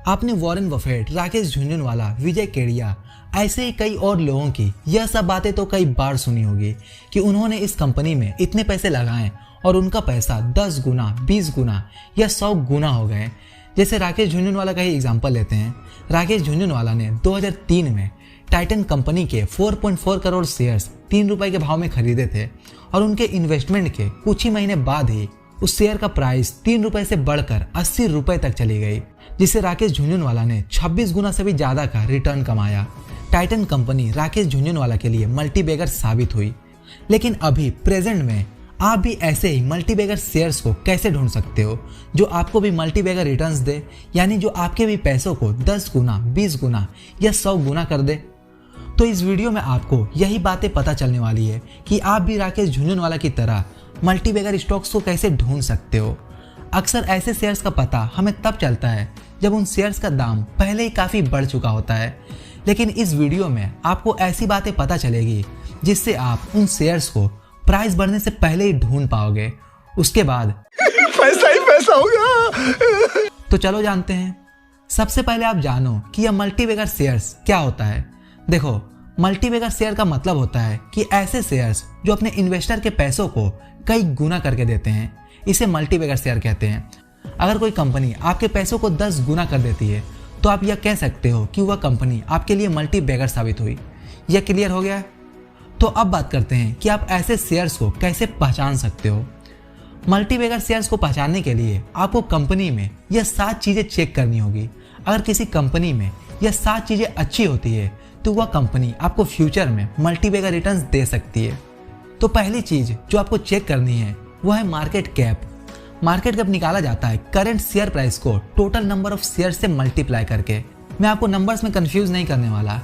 आपने Warren Buffett, Rakesh Jhunjhunwala, विजय केडिया, ऐसे ही कई और लोगों की यह सब बातें तो कई बार सुनी होगी कि उन्होंने इस कंपनी में इतने पैसे लगाए और उनका पैसा 10 गुना, 20 गुना या 100 गुना हो गए। जैसे राकेश झुनझुनवाला का ही एग्जांपल लेते हैं। राकेश झुनझुनवाला ने 2003 में टाइटन कंपनी के 4.4 करोड़ शेयर्स 3 रुपए के भाव में खरीदे थे और उनके इन्वेस्टमेंट के कुछ ही महीने बाद ही उस शेयर का प्राइस 3 रुपए से बढ़कर 80 रुपए तक चली गई, जिससे राकेश झुनझुनवाला ने 26 गुना से भी ज्यादा का रिटर्न कमाया। टाइटन कंपनी राकेश झुनझुनवाला के लिए मल्टीबैगर साबित हुई। लेकिन अभी प्रेजेंट में आप भी ऐसे ही मल्टीबैगर शेयर्स को कैसे ढूंढ सकते हो जो आपको भी मल्टीबैगर रिटर्न्स दे, यानी जो आपके भी पैसों को 10 गुना, 20 गुना या 100 गुना कर दे। तो इस वीडियो में आपको यही बातें पता चलने वाली है कि आप भी राकेश झुनझुनवाला की तरह मल्टीबैगर स्टॉक्स को कैसे ढूंढ सकते हो। अक्सर ऐसे शेयर्स का पता हमें तब चलता है जब उन शेयर्स का दाम पहले ही काफ़ी बढ़ चुका होता है। लेकिन इस वीडियो में आपको ऐसी बातें पता चलेगी जिससे आप उन शेयर्स को प्राइस बढ़ने से पहले ही ढूंढ पाओगे। उसके बाद पैसा ही पैसा होगा। तो चलो जानते हैं। सबसे पहले आप जानो कि यह मल्टीबैगर शेयर्स क्या होता है। देखो, मल्टीबैगर शेयर का मतलब होता है कि ऐसे शेयर्स जो अपने इन्वेस्टर के पैसों को कई गुना करके देते हैं, इसे मल्टीबैगर शेयर कहते हैं। अगर कोई कंपनी आपके पैसों को 10 गुना कर देती है तो आप यह कह सकते हो कि वह कंपनी आपके लिए मल्टीबैगर साबित हुई। यह क्लियर हो गया? तो अब बात करते हैं कि आप ऐसे शेयर्स को कैसे पहचान सकते हो। मल्टीबैगर शेयर्स को पहचानने के लिए आपको कंपनी में यह 7 चीजें चेक करनी होगी। अगर किसी कंपनी में यह 7 चीजें अच्छी होती है तो वह कंपनी आपको फ्यूचर में मल्टीबैगर रिटर्न्स दे सकती है। तो पहली चीज जो आपको चेक करनी है वह है मार्केट कैप। मार्केट कैप निकाला जाता है करंट शेयर प्राइस को टोटल नंबर ऑफ शेयर से मल्टीप्लाई करके। मैं आपको नंबर्स में कंफ्यूज नहीं करने वाला।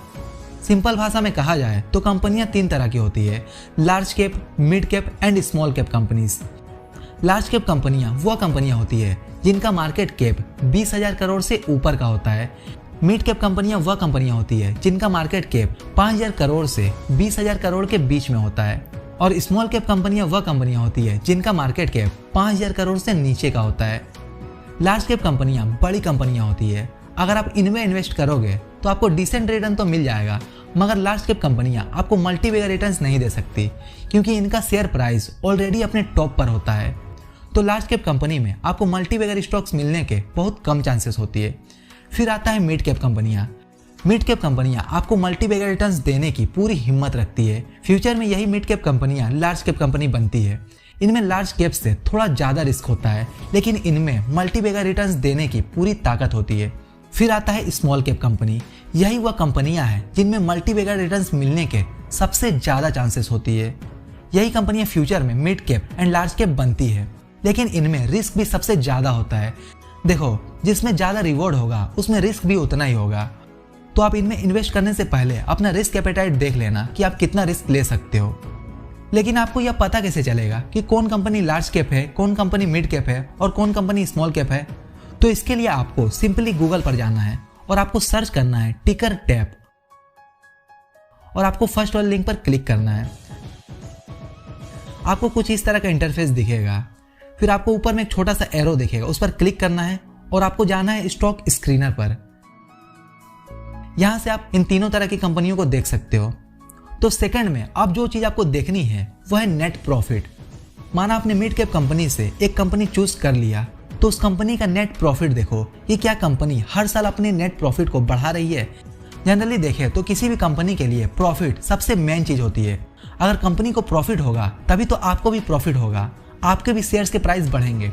सिंपल भाषा में कहा जाए तो कंपनियां 3 तरह की होती है: large cap, mid cap and small cap companies. Large cap कंपनियां वह कंपनियां होती है जिनका मार्केट कैप 20,000 करोड़ से ऊपर का होता है। मिड कैप कंपनियां वह कंपनियां होती है जिनका मार्केट कैप 5,000 करोड़ से 20,000 करोड़ के बीच में होता है। और स्मॉल कैप कंपनियां वह कंपनियां होती है जिनका मार्केट कैप 5,000 करोड़ से नीचे का होता है। लार्ज कैप कंपनियां बड़ी कंपनियां होती है। अगर आप इनमें इन्वेस्ट करोगे तो आपको डिसेंट रिटर्न तो मिल जाएगा, मगर लार्ज कैप कंपनियां आपको मल्टीबैगर रिटर्न्स नहीं दे सकती क्योंकि इनका शेयर प्राइस ऑलरेडी अपने टॉप पर होता है। तो लार्ज कैप कंपनी में आपको मल्टीबैगर स्टॉक्स मिलने के बहुत कम चांसेस होती है। फिर आता है मिड कैप कंपनियां। मिड कैप कंपनियां आपको मल्टीबैगर रिटर्न्स देने की पूरी हिम्मत रखती है। फ्यूचर में यही मिड कैप कंपनियां लार्ज कैप कंपनी बनती है। इनमें लार्ज कैप से थोड़ा ज़्यादा रिस्क होता है, लेकिन इनमें मल्टीबैगर रिटर्न्स देने की पूरी ताकत होती है। फिर आता है स्मॉल कैप कंपनी। यही वह कंपनियां हैं जिनमें मल्टीबैगर रिटर्न्स मिलने के सबसे ज़्यादा चांसेस होती है। यही कंपनियां फ्यूचर में mid cap and large cap बनती है, लेकिन इनमें रिस्क भी सबसे ज़्यादा होता है। देखो, जिसमें ज़्यादा रिवॉर्ड होगा उसमें रिस्क भी उतना ही होगा। तो आप इनमें इन्वेस्ट करने से पहले अपना रिस्क एपेटाइट देख लेना कि आप कितना रिस्क ले सकते हो। लेकिन आपको यह पता कैसे चलेगा कि कौन कंपनी लार्ज कैप है, कौन कंपनी मिड कैप है और कौन कंपनी स्मॉल कैप है? तो इसके लिए आपको सिंपली गूगल पर जाना है और आपको सर्च करना है टिकर टैप और आपको फर्स्ट वाले लिंक पर क्लिक करना है। आपको कुछ इस तरह का इंटरफेस दिखेगा। फिर आपको ऊपर में एक छोटा सा एरो दिखेगा, उस पर क्लिक करना है और आपको जाना है स्टॉक स्क्रीनर पर। यहां से आप इन तीनों तरह की कंपनियों को देख सकते हो। तो सेकंड में अब जो चीज आपको देखनी है वह है नेट प्रॉफिट। माना आपने मिड कैप कंपनी से एक कंपनी चूज कर लिया, तो उस कंपनी का नेट प्रॉफिट देखो कि क्या कंपनी हर साल अपने नेट प्रॉफिट को बढ़ा रही है। जनरली देखें तो किसी भी कंपनी के लिए प्रॉफिट सबसे मेन चीज होती है। अगर कंपनी को प्रॉफिट होगा तभी तो आपको भी प्रॉफिट होगा, आपके भी शेयर्स के प्राइस बढ़ेंगे।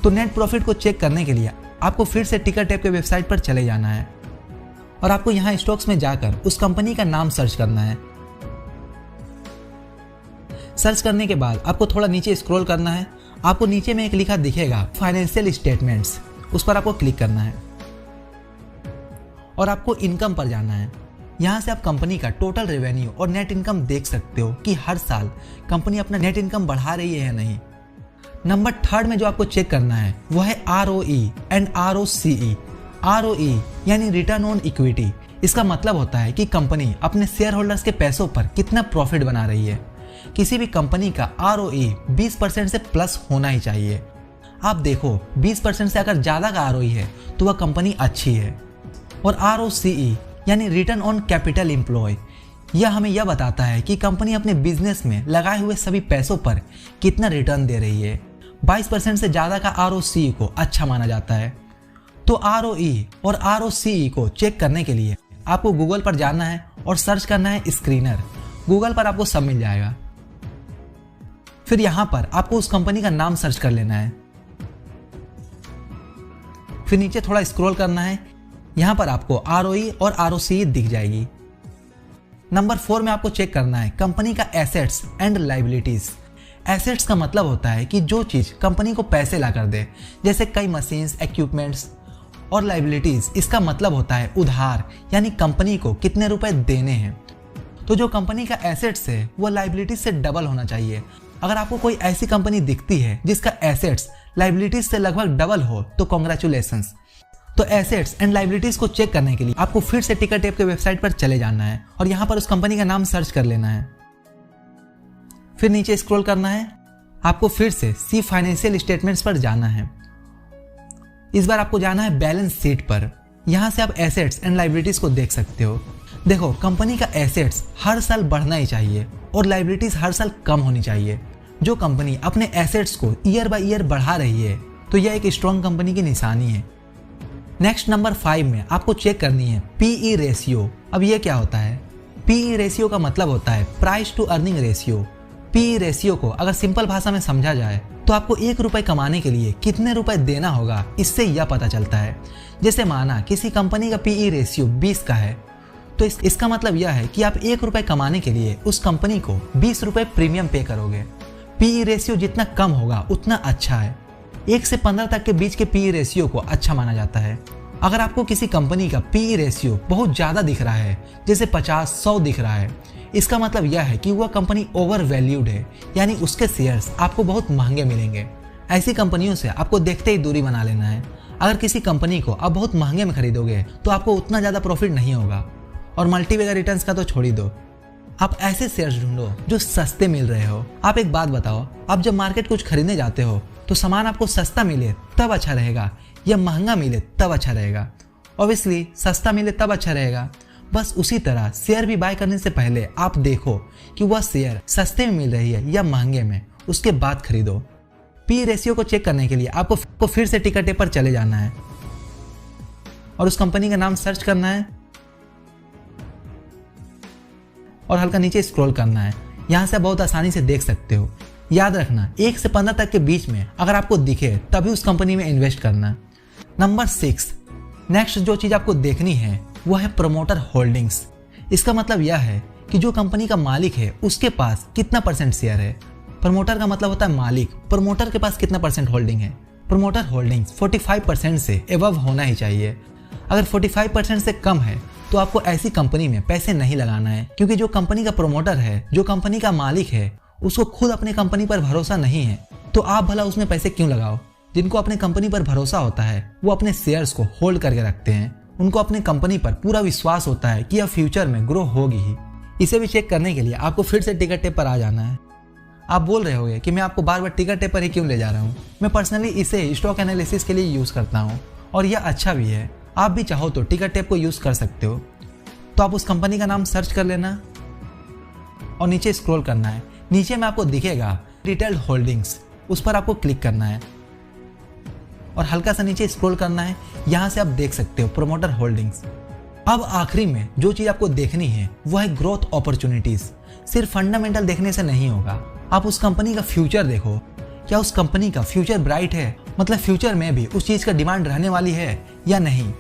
तो नेट प्रॉफिट को चेक करने के लिए आपको फिर से टिकर टैप के वेबसाइट पर चले जाना है और आपको यहाँ स्टॉक्स में जाकर उस कंपनी का नाम सर्च करना है। सर्च करने के बाद आपको थोड़ा नीचे स्क्रॉल करना है। आपको नीचे में एक लिखा दिखेगा फाइनेंशियल स्टेटमेंट्स, उस पर आपको क्लिक करना है और आपको इनकम पर जाना है। यहाँ से आप कंपनी का टोटल रेवेन्यू और नेट इनकम देख सकते हो कि हर साल कंपनी अपना नेट इनकम बढ़ा रही है या नहीं। नंबर 3 में जो आपको चेक करना है वह है ROE एंड ROCE। ROE यानी रिटर्न ऑन इक्विटी। इसका मतलब होता है कि कंपनी अपने शेयर होल्डर्स के पैसों पर कितना प्रॉफिट बना रही है। किसी भी कंपनी का ROE 20% से प्लस होना ही चाहिए। आप देखो 20% से अगर ज़्यादा का ROE है तो वह कंपनी अच्छी है। और ROCE यानी रिटर्न ऑन कैपिटल एम्प्लॉय, यह हमें यह बताता है कि कंपनी अपने बिजनेस में लगाए हुए सभी पैसों पर कितना रिटर्न दे रही है। 22% से ज़्यादा का ROCE को अच्छा माना जाता है। तो ROE और ROCE को चेक करने के लिए आपको गूगल पर जाना है और सर्च करना है स्क्रीनर। गूगल पर आपको सब मिल जाएगा। फिर यहाँ पर आपको उस कंपनी का नाम सर्च कर लेना है। फिर नीचे थोड़ा स्क्रॉल करना है, यहाँ पर आपको ROE और ROCE दिख जाएगी। नंबर 4 में आपको चेक करना है कंपनी का एसेट्स एंड लाइबिलिटीज। एसेट्स का मतलब होता है कि जो चीज़ कंपनी को पैसे ला कर दे, जैसे कई मशीन्स, इक्विपमेंट्स। और लाइबिलिटीज इसका मतलब होता है उधार, यानी कंपनी को कितने रुपए देने हैं। तो जो कंपनी का एसेट्स है वो लाइबिलिटीज से डबल होना चाहिए। अगर आपको कोई ऐसी कंपनी दिखती है जिसका एसेट्स लाइबिलिटीज से लगभग डबल हो तो कॉन्ग्रेचुलेशंस। तो एसेट्स एंड लाइबिलिटीज को चेक करने के लिए आपको फिर से टिकरटेप के वेबसाइट पर चले जाना है और यहाँ पर उस कंपनी का नाम सर्च कर लेना है। फिर नीचे स्क्रॉल करना है, आपको फिर से सी फाइनेंशियल स्टेटमेंट्स पर जाना है। इस बार आपको जाना है बैलेंस शीट पर। यहाँ से आप एसेट्स एंड लाइबिलिटीज को देख सकते हो। देखो, कंपनी का एसेट्स हर साल बढ़ना ही चाहिए और लाइबिलिटीज हर साल कम होनी चाहिए। जो कंपनी अपने एसेट्स को ईयर बाय ईयर बढ़ा रही है तो यह एक स्ट्रॉन्ग कंपनी की निशानी है। नेक्स्ट नंबर 5 में आपको चेक करनी है PE रेशियो। अब ये क्या होता है? PE रेशियो का मतलब होता है price to earning ratio. PE ratio को अगर सिंपल भाषा में समझा जाए तो आपको 1 रुपए कमाने के लिए कितने रुपए देना होगा, इससे यह पता चलता है। जैसे माना किसी कंपनी का PE रेशियो 20 का है तो इसका मतलब यह है कि आप 1 रुपए कमाने के लिए उस कंपनी को 20 रुपए प्रीमियम पे करोगे। PE रेशियो जितना कम होगा उतना अच्छा है। 1 से 15 तक के बीच के PE रेशियो को अच्छा माना जाता है। अगर आपको किसी कंपनी का PE रेशियो बहुत ज़्यादा दिख रहा है, जैसे 50-100 दिख रहा है, इसका मतलब यह है कि वह कंपनी ओवर वैल्यूड है, यानी उसके शेयर्स आपको बहुत महंगे मिलेंगे। ऐसी कंपनियों से आपको देखते ही दूरी बना लेना है। अगर किसी कंपनी को आप बहुत महंगे में खरीदोगे तो आपको उतना ज़्यादा प्रॉफिट नहीं होगा। और मल्टीबैगर रिटर्न्स का तो छोड़ ही दो, आप ऐसे शेयर्स ढूंढो जो सस्ते मिल रहे हो। आप एक बात बताओ, आप जब मार्केट कुछ खरीदने जाते हो तो सामान आपको सस्ता मिले तब अच्छा रहेगा या महंगा मिले तब अच्छा रहेगा? ऑब्वियसली सस्ता मिले तब अच्छा रहेगा। बस उसी तरह शेयर भी बाय करने से पहले आप देखो कि वह शेयर सस्ते में मिल रही है या महंगे में, उसके बाद खरीदो। PE रेशियो को चेक करने के लिए आपको फिर से टिकरटेप पर चले जाना है और उस कंपनी का नाम सर्च करना है और हल्का नीचे स्क्रॉल करना है। यहाँ से आप बहुत आसानी से देख सकते हो। याद रखना, 1 से 15 तक के बीच में अगर आपको दिखे तभी उस कंपनी में इन्वेस्ट करना। नंबर 6, नेक्स्ट जो चीज़ आपको देखनी है वो है प्रमोटर होल्डिंग्स। इसका मतलब यह है कि जो कंपनी का मालिक है उसके पास कितना % शेयर है। प्रमोटर का मतलब होता है मालिक, प्रमोटर के पास कितना % होल्डिंग है। प्रमोटर होल्डिंग्स 45% से एबव होना ही चाहिए। अगर 45% से कम है तो आपको ऐसी कंपनी में पैसे नहीं लगाना है, क्योंकि जो कंपनी का प्रमोटर है, जो कंपनी का मालिक है, उसको खुद अपने कंपनी पर भरोसा नहीं है, तो आप भला उसमें पैसे क्यों लगाओ। जिनको अपने कंपनी पर भरोसा होता है वो अपने शेयर्स को होल्ड करके रखते हैं। उनको अपने कंपनी पर पूरा विश्वास होता है कि यह फ्यूचर में ग्रो होगी ही। इसे भी चेक करने के लिए आपको फिर से टिकरटेप पर आ जाना है। आप बोल रहे होंगे कि मैं आपको बार बार टिकरटेप पर ही क्यों ले जा रहा हूँ। मैं पर्सनली इसे स्टॉक एनालिसिस के लिए यूज़ करता हूँ और यह अच्छा भी है। आप भी चाहो तो टिकरटेप को यूज़ कर सकते हो। तो आप उस कंपनी का नाम सर्च कर लेना और नीचे स्क्रॉल करना है। नीचे में आपको दिखेगा रिटेल्ड होल्डिंग्स, उस पर आपको क्लिक करना है और हल्का सा नीचे स्क्रॉल करना है। यहाँ से आप देख सकते हो प्रमोटर होल्डिंग्स। अब आखिरी में जो चीज़ आपको देखनी है वो है ग्रोथ अपॉर्चुनिटीज। सिर्फ फंडामेंटल देखने से नहीं होगा, आप उस कंपनी का फ्यूचर देखो। क्या उस कंपनी का फ्यूचर ब्राइट है, मतलब फ्यूचर में भी उस चीज़ का डिमांड रहने वाली है या नहीं।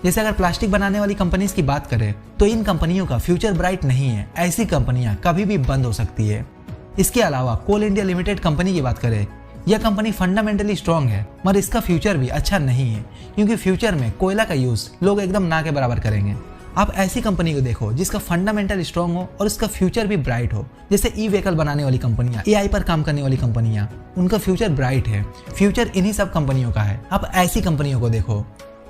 जैसे अगर प्लास्टिक बनाने वाली कंपनीज की बात करें तो इन कंपनियों का फ्यूचर ब्राइट नहीं है। ऐसी कंपनियां कभी भी बंद हो सकती है। इसके अलावा कोल इंडिया लिमिटेड कंपनी की बात करें, यह कंपनी फंडामेंटली स्ट्रॉन्ग है मगर इसका फ्यूचर भी अच्छा नहीं है, क्योंकि फ्यूचर में कोयला का यूज लोग एकदम ना के बराबर करेंगे। आप ऐसी कंपनी को देखो जिसका फंडामेंटल स्ट्रॉन्ग हो और उसका फ्यूचर भी ब्राइट हो। जैसे ई-व्हीकल बनाने वाली कंपनियां, AI पर काम करने वाली कंपनियां, उनका फ्यूचर ब्राइट है। फ्यूचर इन्हीं सब कंपनियों का है। आप ऐसी कंपनियों को देखो।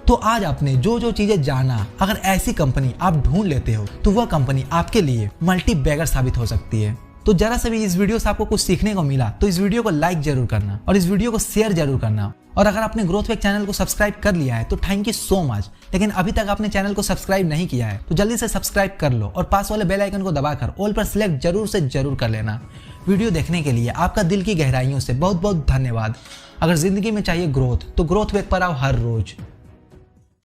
तो आज आपने जो जो चीजें जाना, अगर ऐसी कंपनी आप ढूंढ लेते हो तो वह कंपनी आपके लिए मल्टी बैगर साबित हो सकती है। तो जरा से भी इस वीडियो से आपको कुछ सीखने को मिला तो इस वीडियो को लाइक जरूर करना और इस वीडियो को शेयर जरूर करना। और अगर आपने ग्रोथ वेग चैनल को सब्सक्राइब कर लिया है तो थैंक यू सो मच, लेकिन अभी तक आपने चैनल को सब्सक्राइब नहीं किया है तो जल्दी से सब्सक्राइब कर लो और पास वाले बेल आइकन को दबाकर ऑल पर सिलेक्ट जरूर से जरूर कर लेना। वीडियो देखने के लिए आपका दिल की गहराइयों से बहुत बहुत धन्यवाद। अगर जिंदगी में चाहिए ग्रोथ तो ग्रोथ वेग पर आओ हर रोज।